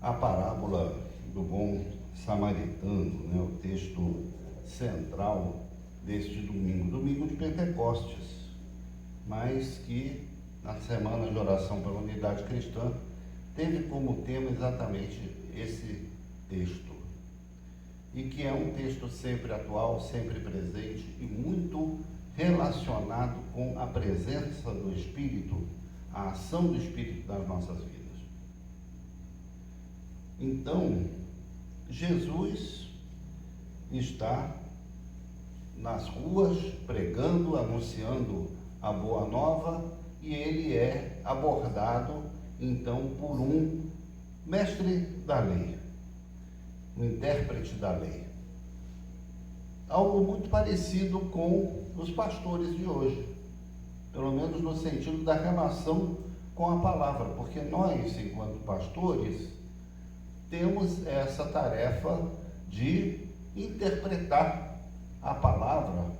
a parábola do bom samaritano, né, o texto central deste domingo de Pentecostes, mas que na semana de oração pela unidade cristã teve como tema exatamente esse texto, e que é um texto sempre atual, sempre presente e muito relacionado com a presença do Espírito, a ação do Espírito nas nossas vidas. Então, Jesus está nas ruas pregando, anunciando a boa nova, e ele é abordado então por um mestre da lei, um intérprete da lei. Algo muito parecido com os pastores de hoje, pelo menos no sentido da relação com a palavra, porque nós, enquanto pastores, temos essa tarefa de interpretar a palavra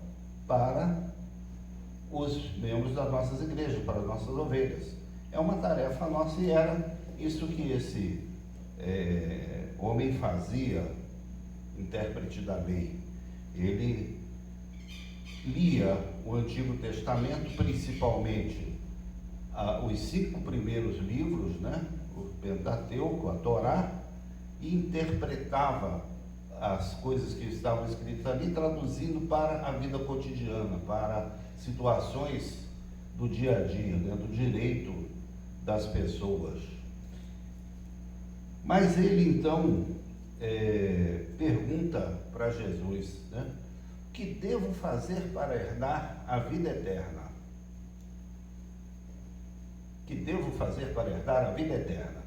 para os membros das nossas igrejas, para as nossas ovelhas. É uma tarefa nossa, e era isso que esse homem fazia, intérprete da lei. Ele lia o Antigo Testamento, principalmente os 5 primeiros livros, né? O Pentateuco, a Torá, e interpretava as coisas que estavam escritas ali, traduzindo para a vida cotidiana, para situações do dia a dia, né? Do direito das pessoas. Mas ele então pergunta para Jesus, né? O que devo fazer para herdar a vida eterna? O que devo fazer para herdar a vida eterna?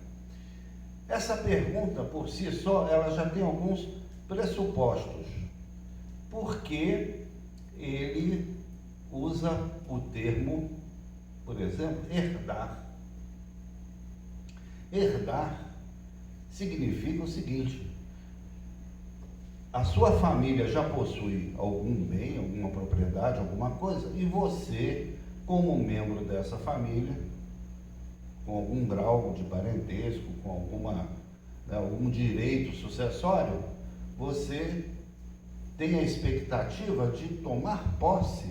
Essa pergunta, por si só, ela já tem alguns pressupostos, porque ele usa o termo, por exemplo, herdar. Herdar significa o seguinte: a sua família já possui algum bem, alguma propriedade, alguma coisa, e você, como membro dessa família, com algum grau de parentesco, com algum direito sucessório, você tem a expectativa de tomar posse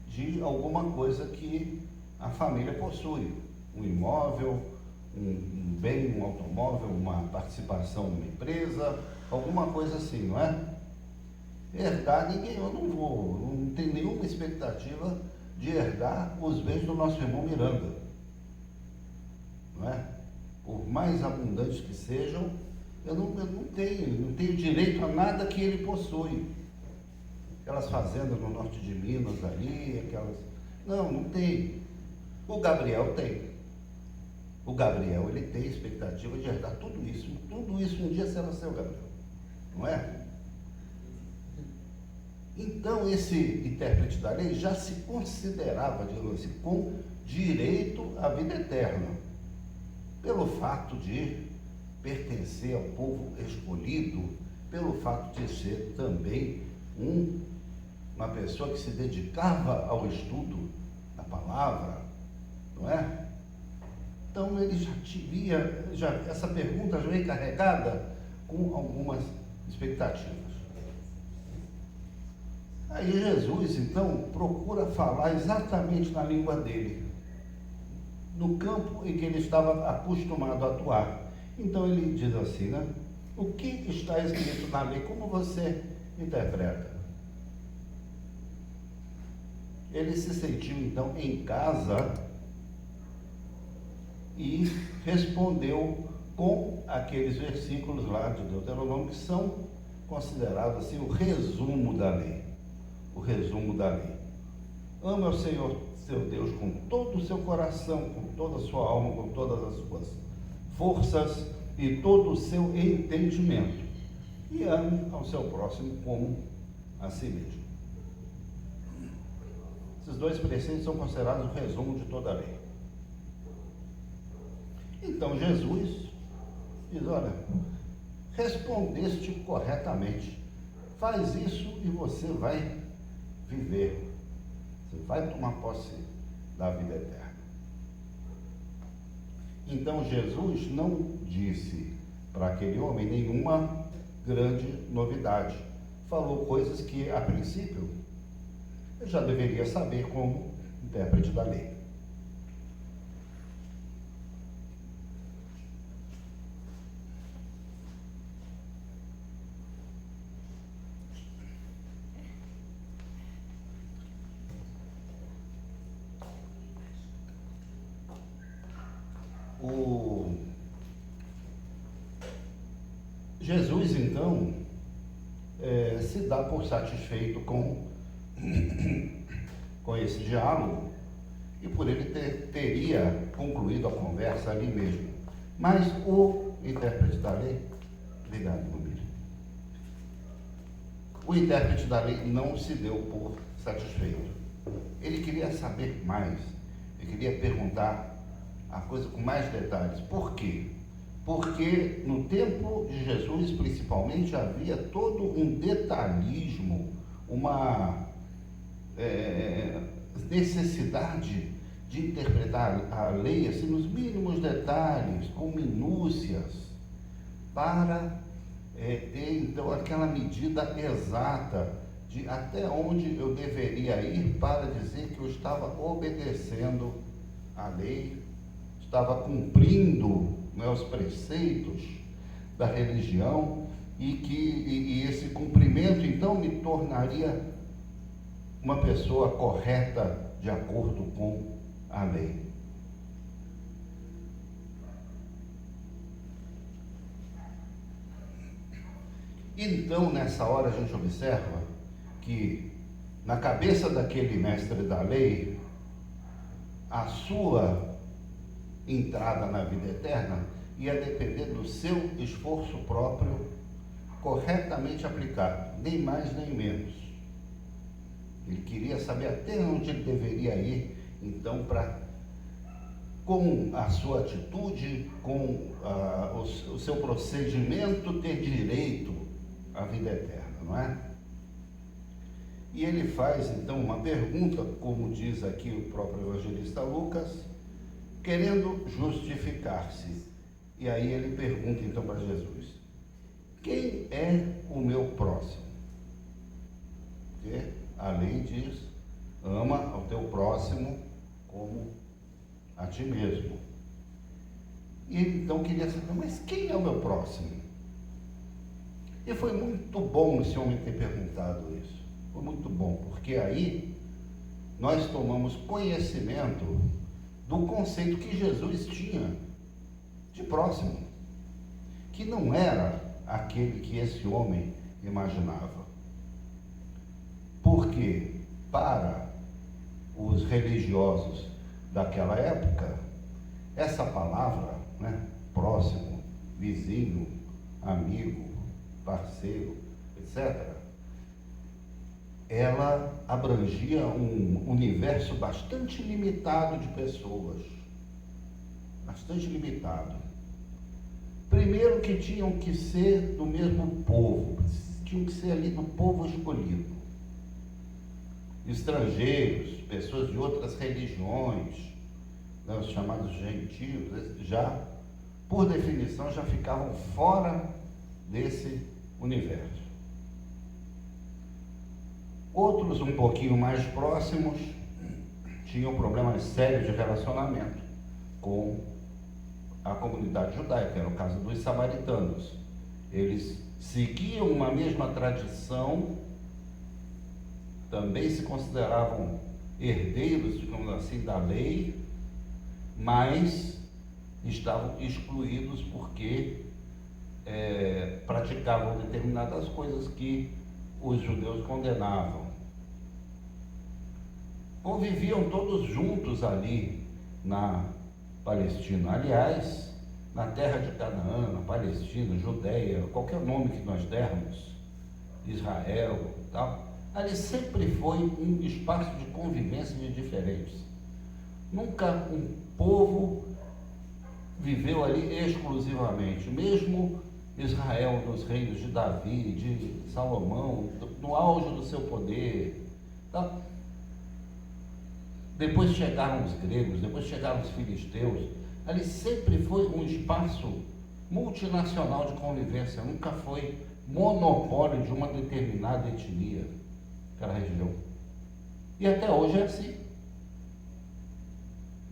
de alguma coisa que a família possui, um imóvel, um bem, um automóvel, uma participação numa empresa, alguma coisa assim, não é? Herdar, eu não tenho nenhuma expectativa de herdar os bens do nosso irmão Miranda, não é? Por mais abundantes que sejam, eu não tenho direito a nada que ele possui. Aquelas fazendas no norte de Minas ali, não tem. O Gabriel tem. O Gabriel, ele tem expectativa de herdar tudo isso um dia será seu, Gabriel, não é? Então, esse intérprete da lei já se considerava, digamos assim, com direito à vida eterna, pelo fato de pertencer ao povo escolhido, pelo fato de ser também uma pessoa que se dedicava ao estudo da palavra, não é? Então ele essa pergunta já veio carregada com algumas expectativas. Aí Jesus, então, procura falar exatamente na língua dele, no campo em que ele estava acostumado a atuar. Então ele diz assim, né? O que está escrito na lei? Como você interpreta? Ele se sentiu então em casa e respondeu com aqueles versículos lá de Deuteronômio que são considerados assim o resumo da lei. O resumo da lei. Ame ao Senhor seu Deus com todo o seu coração, com toda a sua alma, com todas as suas forças e todo o seu entendimento, e ame ao seu próximo como a si mesmo. Esses 2 preceitos são considerados o resumo de toda a lei. Então Jesus diz, olha, respondeste corretamente, faz isso e você vai viver, você vai tomar posse da vida eterna. Então Jesus não disse para aquele homem nenhuma grande novidade. Falou coisas que, a princípio, eu já deveria saber como intérprete da lei. Jesus, então, se dá por satisfeito com esse diálogo, e por ele teria concluído a conversa ali mesmo. Mas o intérprete da lei, obrigado, Mobília, o intérprete da lei não se deu por satisfeito. Ele queria saber mais, ele queria perguntar a coisa com mais detalhes. Por quê? Porque no tempo de Jesus, principalmente, havia todo um detalhismo, uma necessidade de interpretar a lei assim, nos mínimos detalhes, com minúcias, para ter então aquela medida exata de até onde eu deveria ir para dizer que eu estava obedecendo a lei, estava cumprindo, né, os preceitos da religião, e esse cumprimento então me tornaria uma pessoa correta de acordo com a lei. Então, nessa hora, a gente observa que na cabeça daquele mestre da lei, a sua entrada na vida eterna ia depender do seu esforço próprio corretamente aplicado, nem mais nem menos. Ele queria saber até onde ele deveria ir, então, para, com a sua atitude, com o seu procedimento, ter direito à vida eterna, não é? E ele faz, então, uma pergunta, como diz aqui o próprio evangelista Lucas, querendo justificar-se. E aí ele pergunta, então, para Jesus: quem é o meu próximo? Porque a lei diz: ama ao teu próximo como a ti mesmo. E ele então queria saber: mas quem é o meu próximo? E foi muito bom esse homem ter perguntado isso. Foi muito bom, porque aí nós tomamos conhecimento do conceito que Jesus tinha de próximo, que não era aquele que esse homem imaginava. Porque para os religiosos daquela época, essa palavra, né, próximo, vizinho, amigo, parceiro, etc., ela abrangia um universo bastante limitado de pessoas. Bastante limitado. Primeiro, que tinham que ser do mesmo povo, tinham que ser ali do povo escolhido. Estrangeiros, pessoas de outras religiões, né, os chamados gentios, já, por definição, já ficavam fora desse universo. Outros, um pouquinho mais próximos, tinham problemas sérios de relacionamento com a comunidade judaica, era o caso dos samaritanos. Eles seguiam uma mesma tradição, também se consideravam herdeiros, digamos assim, da lei, mas estavam excluídos porque praticavam determinadas coisas que os judeus condenavam. Conviviam todos juntos ali na Palestina. Aliás, na terra de Canaã, na Palestina, Judeia, qualquer nome que nós dermos, Israel, tal, ali sempre foi um espaço de convivência de diferentes. Nunca um povo viveu ali exclusivamente. Mesmo Israel, nos reinos de Davi, de Salomão, no auge do seu poder, tá? Depois chegaram os gregos, depois chegaram os filisteus. Ali sempre foi um espaço multinacional de convivência, nunca foi monopólio de uma determinada etnia, aquela região. E até hoje é assim.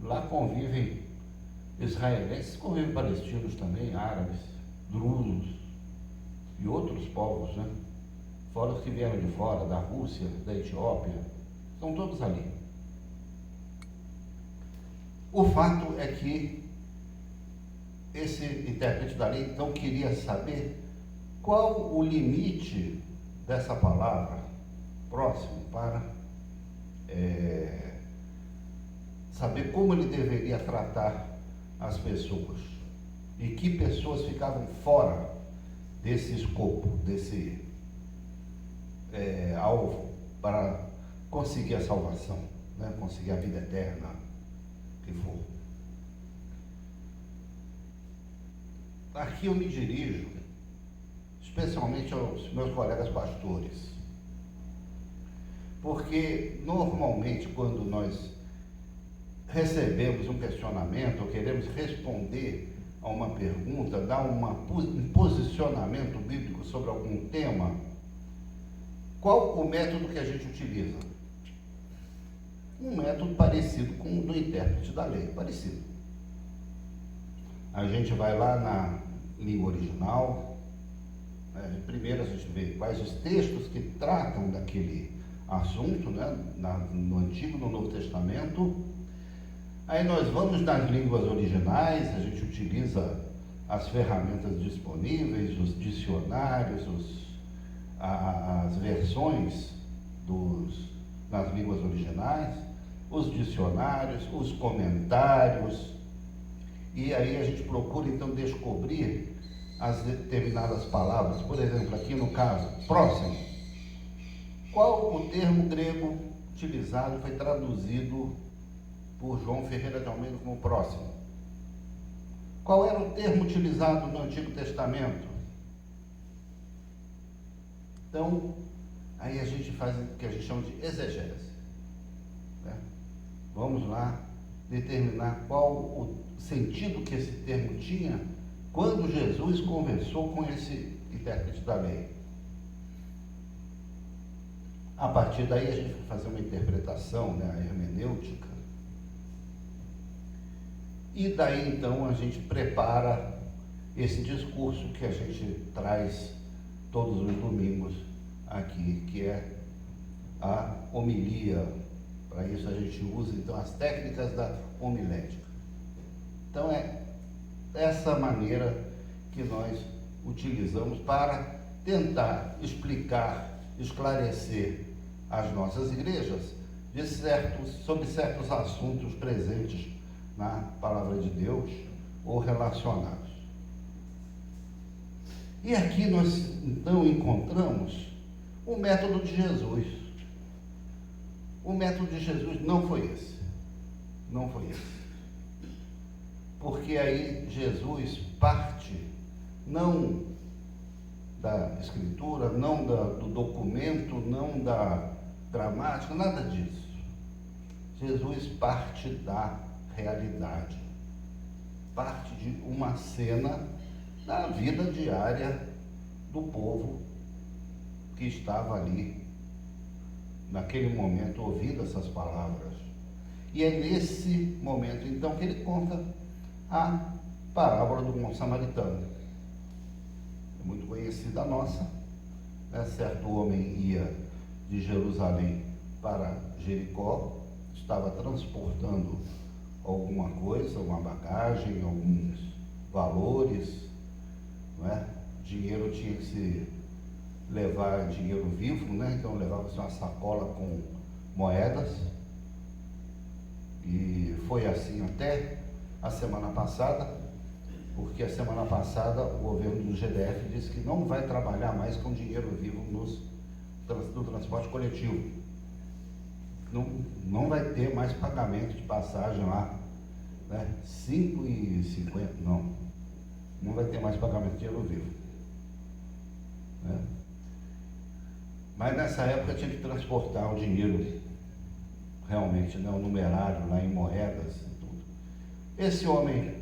Lá convivem israelenses, convivem palestinos também, árabes, drusos e outros povos, né? Fora os que vieram de fora, da Rússia, da Etiópia, estão todos ali. O fato é que esse intérprete da lei, então, queria saber qual o limite dessa palavra próximo para saber como ele deveria tratar as pessoas e que pessoas ficavam fora desse escopo, desse alvo para conseguir a salvação, né? Conseguir a vida eterna, que for. Aqui eu me dirijo especialmente aos meus colegas pastores, porque normalmente quando nós recebemos um questionamento ou queremos responder a uma pergunta, dar um posicionamento bíblico sobre algum tema, qual o método que a gente utiliza? Um método parecido com o do intérprete da lei, parecido. A gente vai lá na língua original, né? Primeiro a gente vê quais os textos que tratam daquele assunto, né? No Antigo e no Novo Testamento. Aí nós vamos nas línguas originais, a gente utiliza as ferramentas disponíveis, os dicionários, as versões nas línguas originais, os dicionários, os comentários, e aí a gente procura então descobrir as determinadas palavras. Por exemplo, aqui no caso, próximo. Qual o termo grego utilizado foi traduzido por João Ferreira de Almeida como próximo? Qual era o termo utilizado no Antigo Testamento? Então, aí a gente faz o que a gente chama de exegese, né? Vamos lá determinar qual o sentido que esse termo tinha quando Jesus conversou com esse intérprete da lei. A partir daí a gente vai fazer uma interpretação, né, a hermenêutica, e daí então a gente prepara esse discurso que a gente traz todos os domingos aqui, que é a homilia. Para isso a gente usa então as técnicas da homilética. Então é essa maneira que nós utilizamos para tentar explicar, esclarecer as nossas igrejas sobre certos assuntos presentes na Palavra de Deus ou relacionados. E aqui nós então encontramos o método de Jesus. O método de Jesus não foi esse. Não foi esse. Porque aí Jesus parte não da escritura, não do documento, não da gramática, nada disso. Jesus parte da realidade. Parte de uma cena da vida diária do povo que estava ali, naquele momento, ouvindo essas palavras. E é nesse momento, então, que ele conta a parábola do bom samaritano. É muito conhecida a nossa, né? Certo homem ia de Jerusalém para Jericó, estava transportando alguma coisa, uma bagagem, alguns valores, não é? Dinheiro tinha que se levar dinheiro vivo, né? Então levava-se uma sacola com moedas, e foi assim até a semana passada, porque a semana passada o governo do GDF disse que não vai trabalhar mais com dinheiro vivo no transporte coletivo. Não vai ter mais pagamento de passagem lá, né? 5,50, não vai ter mais pagamento de dinheiro vivo, né? Mas nessa época tinha que transportar o dinheiro realmente, né, o numerário lá em moedas e tudo. Esse homem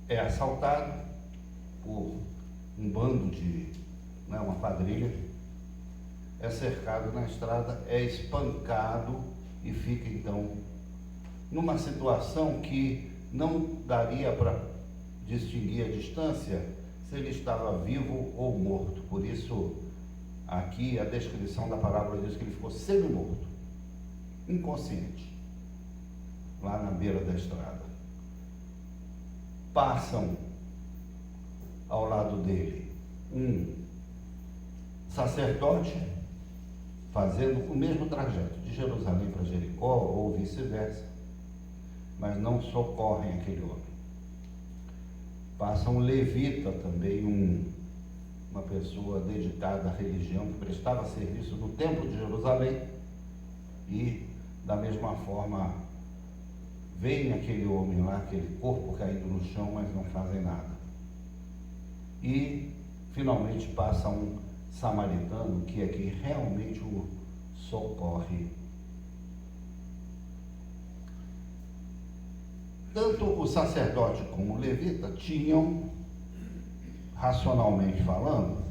é assaltado, por um bando de, né, uma quadrilha, é cercado na estrada, é espancado e fica então numa situação que não daria para distinguir a distância se ele estava vivo ou morto. Por isso, aqui a descrição da parábola diz que ele ficou semi-morto, inconsciente, lá na beira da estrada. Passam ao lado dele um sacerdote fazendo o mesmo trajeto de Jerusalém para Jericó ou vice-versa, mas não socorrem aquele homem. Passa um levita também, uma pessoa dedicada à religião que prestava serviço no templo de Jerusalém, e da mesma forma vem aquele homem lá, aquele corpo caído no chão, mas não fazem nada. E finalmente passa um samaritano que aqui realmente o socorre. Tanto o sacerdote como o levita tinham, racionalmente falando,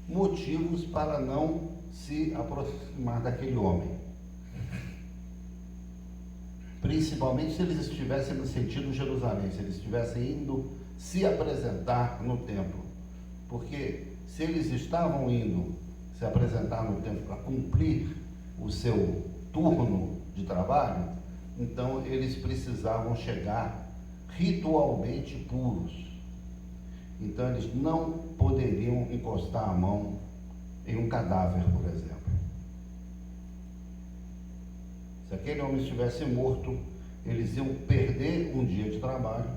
motivos para não se aproximar daquele homem. Principalmente se eles estivessem no sentido Jerusalém, se eles estivessem indo se apresentar no templo. Porque se eles estavam indo se apresentar no templo para cumprir o seu turno de trabalho, então eles precisavam chegar ritualmente puros. Então eles não poderiam encostar a mão em um cadáver, por exemplo. Se aquele homem estivesse morto, eles iam perder um dia de trabalho,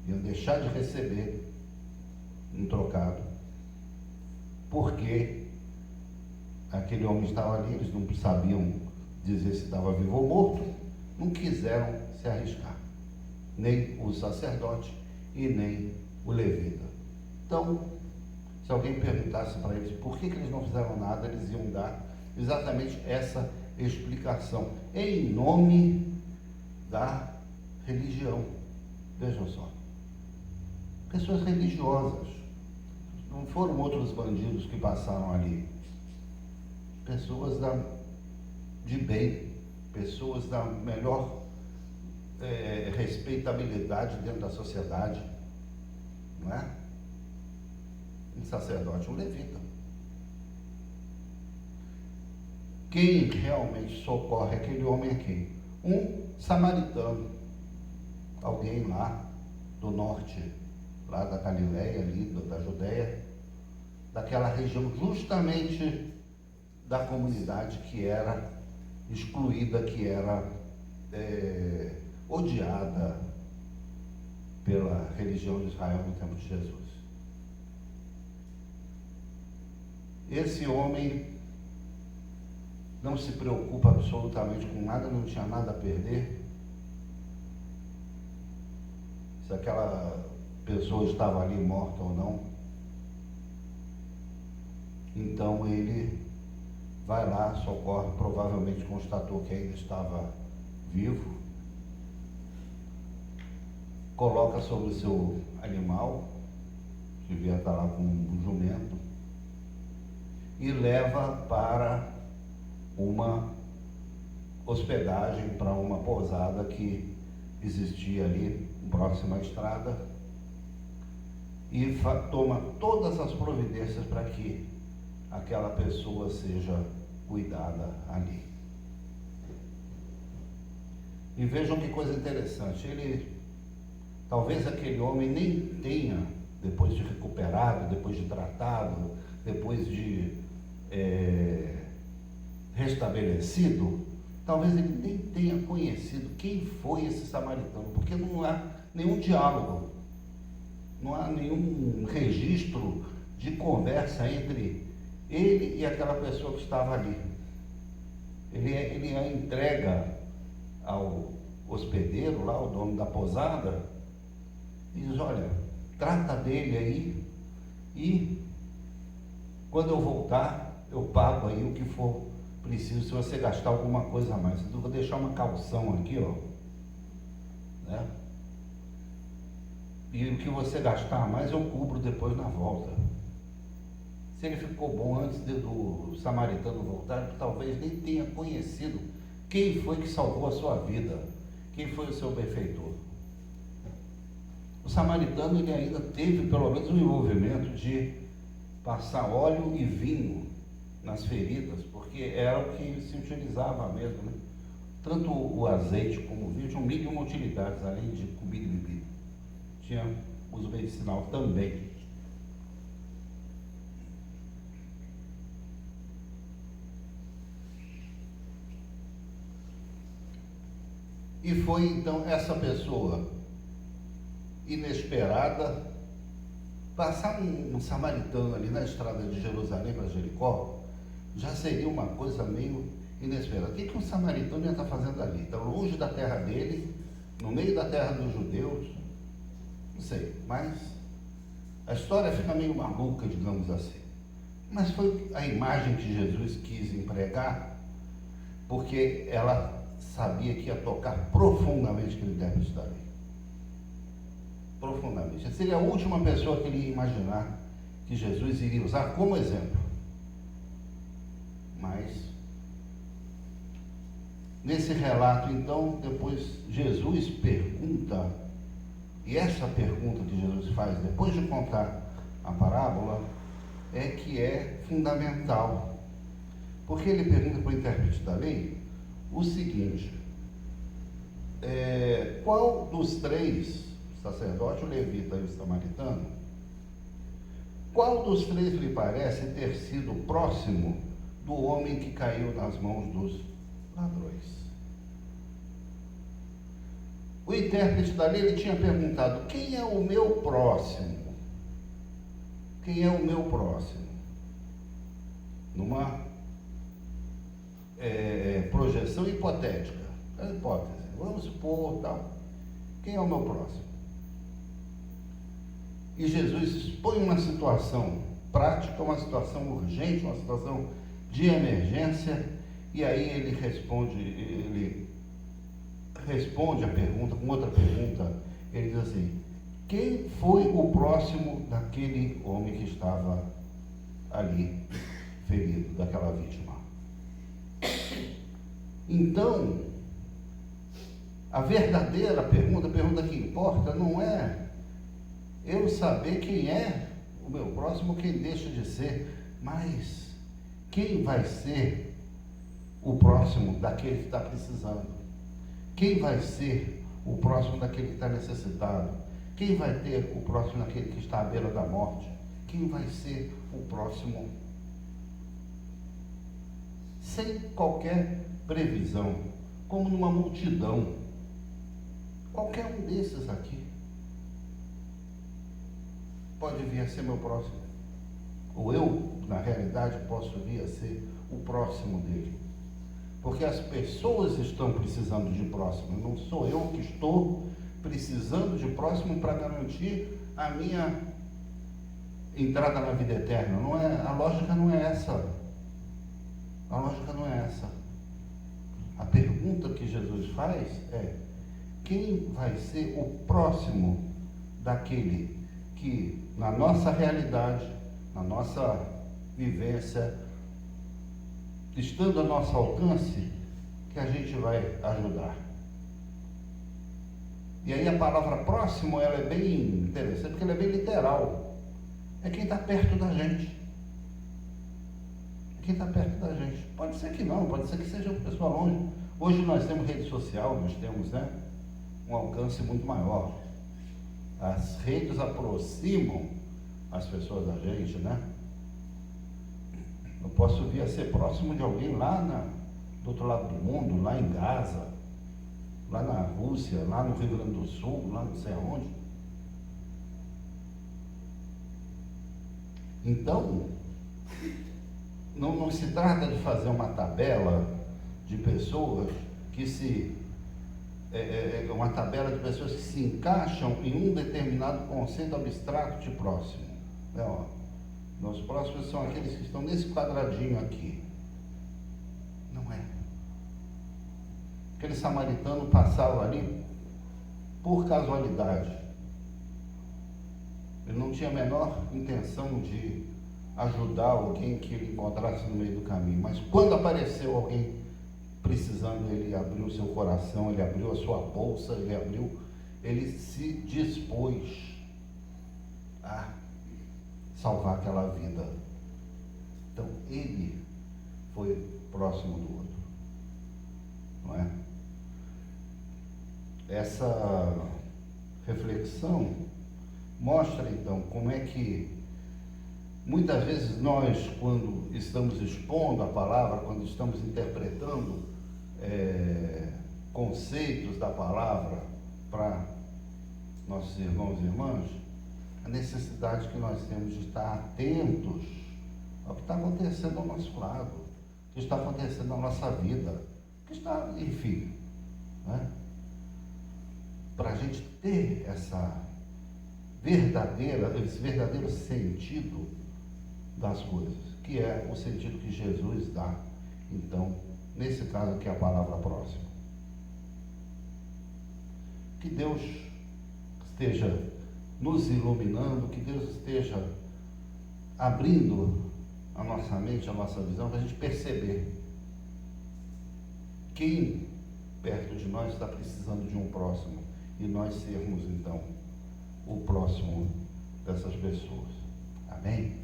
iam deixar de receber um trocado, porque aquele homem estava ali, eles não sabiam dizer se estava vivo ou morto, não quiseram se arriscar, nem o sacerdote e nem o levita. Então, se alguém perguntasse para eles por que eles não fizeram nada, eles iam dar exatamente essa explicação, em nome da religião. Vejam só, pessoas religiosas, não foram outros bandidos que passaram ali, pessoas de bem, pessoas da melhor respeitabilidade dentro da sociedade, não é? Um sacerdote, um levita. Quem realmente socorre aquele homem é quem? Um samaritano, alguém lá do norte, lá da Galileia, ali da Judeia, daquela região justamente da comunidade que era excluída, que era odiada pela religião de Israel no tempo de Jesus. Esse homem não se preocupa absolutamente com nada, não tinha nada a perder. Se aquela pessoa estava ali morta ou não. Então ele vai lá, socorre, provavelmente constatou que ainda estava vivo, coloca sobre o seu animal, devia estar lá com um jumento, e leva para uma hospedagem, para uma pousada que existia ali próxima à estrada, e toma todas as providências para que aquela pessoa seja cuidada ali. E vejam que coisa interessante, talvez aquele homem nem tenha, depois de recuperado, depois de tratado, depois de restabelecido, talvez ele nem tenha conhecido quem foi esse samaritano, porque não há nenhum diálogo, não há nenhum registro de conversa entre ele e aquela pessoa que estava ali. Ele a entrega ao hospedeiro lá, o dono da pousada, e diz: olha, trata dele aí, e quando eu voltar, eu pago aí o que for preciso, se você gastar alguma coisa a mais. Eu vou deixar uma calção aqui, ó, né? E o que você gastar mais eu cubro depois na volta. Se ele ficou bom antes do samaritano voltar, talvez nem tenha conhecido quem foi que salvou a sua vida, quem foi o seu benfeitor. O samaritano, ele ainda teve pelo menos um envolvimento de passar óleo e vinho nas feridas, porque era o que se utilizava mesmo, né? Tanto o azeite como o vinho tinham mil e uma utilidades, além de comida e bebida. Tinha uso medicinal também. E foi então essa pessoa inesperada, passar um samaritano ali na estrada de Jerusalém para Jericó, já seria uma coisa meio inesperada. O que um samaritano ia estar fazendo ali? Está longe da terra dele, no meio da terra dos judeus, não sei, mas a história fica meio maluca, digamos assim. Mas foi a imagem que Jesus quis empregar, porque ela sabia que ia tocar profundamente aquele intérprete da lei. Profundamente. Essa seria a última pessoa que ele ia imaginar que Jesus iria usar como exemplo. Mas, nesse relato, então, depois Jesus pergunta, e essa pergunta que Jesus faz depois de contar a parábola, é que é fundamental. Porque ele pergunta para o intérprete da lei o seguinte: qual dos três, o sacerdote, o levita e o samaritano, qual dos três lhe parece ter sido próximo do homem que caiu nas mãos dos ladrões? O intérprete da lei, ele tinha perguntado: quem é o meu próximo? Quem é o meu próximo? Numa projeção hipotética, é uma hipótese, vamos supor tal. Quem é o meu próximo? E Jesus expõe uma situação prática, uma situação urgente, uma situação de emergência, e aí ele responde a pergunta com outra pergunta. Ele diz assim: quem foi o próximo daquele homem que estava ali ferido, daquela vítima? Então, a verdadeira pergunta, a pergunta que importa, não é eu saber quem é o meu próximo, quem deixa de ser, mas quem vai ser o próximo daquele que está precisando? Quem vai ser o próximo daquele que está necessitado? Quem vai ter o próximo daquele que está à beira da morte? Quem vai ser o próximo? Sem qualquer previsão, como numa multidão. Qualquer um desses aqui pode vir a ser meu próximo. Ou eu, na realidade, posso vir a ser o próximo dele. Porque as pessoas estão precisando de próximo. Não sou eu que estou precisando de próximo para garantir a minha entrada na vida eterna. Não é, a lógica não é essa. A lógica não é essa. A pergunta que Jesus faz é: quem vai ser o próximo daquele que, na nossa realidade, na nossa vivência, estando a nosso alcance, que a gente vai ajudar? E aí a palavra próximo, ela é bem interessante, porque ela é bem literal. É quem está perto da gente. Quem está perto da gente. Pode ser que não, pode ser que seja uma pessoa longe. Hoje nós temos rede social, nós temos, um alcance muito maior. As redes aproximam as pessoas da gente, Eu posso vir a ser próximo de alguém lá do outro lado do mundo, lá em Gaza, lá na Rússia, lá no Rio Grande do Sul, lá não sei aonde. Então, não se trata de fazer uma tabela de pessoas que uma tabela de pessoas que se encaixam em um determinado conceito abstrato de próximo. Os próximos são aqueles que estão nesse quadradinho aqui. Não é. Aquele samaritano passava ali por casualidade. Ele não tinha a menor intenção de ajudar alguém que ele encontrasse no meio do caminho. Mas quando apareceu alguém precisando, ele abriu seu coração, ele abriu a sua bolsa, ele se dispôs a salvar aquela vida. Então, ele foi próximo do outro, não é? Essa reflexão mostra, então, como é que muitas vezes nós, quando estamos expondo a palavra, quando estamos interpretando conceitos da palavra para nossos irmãos e irmãs, a necessidade que nós temos de estar atentos ao que está acontecendo ao nosso lado, o que está acontecendo na nossa vida, o que está, enfim, né? Para a gente ter esse verdadeiro sentido das coisas, que é o sentido que Jesus dá, então, nesse caso aqui, a palavra próxima. Que Deus esteja nos iluminando, que Deus esteja abrindo a nossa mente, a nossa visão, para a gente perceber quem perto de nós está precisando de um próximo, e nós sermos, então, o próximo dessas pessoas. Amém?